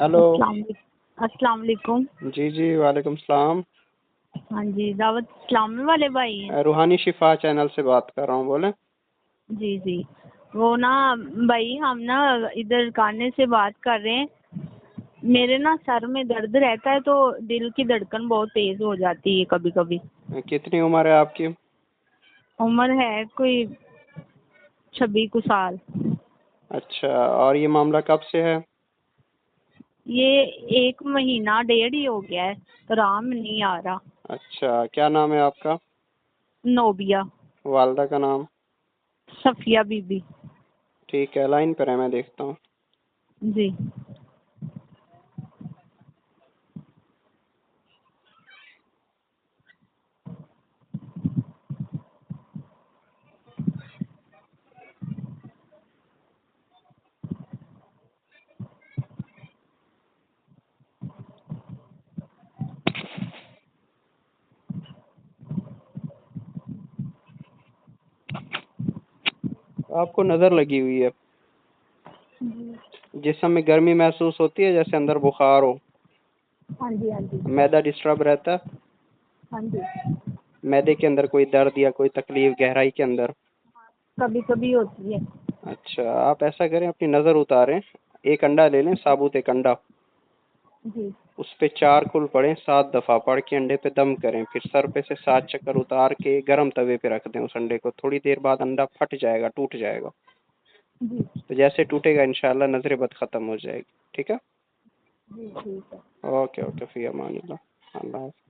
Hello. अस्सलाम वालेकुम। जी जी, वालेकुम सलाम। हाँ जी, दावत इस्लामी वाले भाई हैं? रूहानी शिफा चैनल से बात कर रहा हूँ, बोले। जी जी, वो ना भाई, हम ना इधर गाने से बात कर रहे हैं। मेरे ना सर में दर्द रहता है, तो दिल की धड़कन बहुत तेज हो जाती है कभी कभी। कितनी उम्र है आपकी? उम्र है कोई 26 साल। अच्छा, और ये मामला कब से है? ये 1 महीना 1.5 ही हो गया है, आराम नहीं आ रहा। अच्छा, क्या नाम है आपका? नोबिया। वालदा का नाम? सफिया बीबी। ठीक है, लाइन पर है, मैं देखता हूँ। जी। आपको नज़र लगी हुई है। जिस्म में गर्मी महसूस होती है, जैसे अंदर बुखार हो। हाँ जी हाँ जी। मैदा डिस्टर्ब रहता है? हाँ जी, मैदे के अंदर कोई दर्द या कोई तकलीफ गहराई के अंदर? कभी कभी होती है। अच्छा, आप ऐसा करें, अपनी नज़र उतारें। एक अंडा ले लें, साबुत एक अंडा। जी उस पे 4 कुल पढ़ें, 7 दफ़ा पढ़ के अंडे पे दम करें। फिर सर पे से 7 चक्कर उतार के गर्म तवे पे रख दें उस अंडे को। थोड़ी देर बाद अंडा फट जाएगा, टूट जाएगा। जी तो जैसे टूटेगा इंशाल्लाह नजर बद खत्म हो जाएगी। ठीक है। जी, ठीक है। ओके ओके, फी अमानिल्लाह। अल्लाह हाफ़िज़।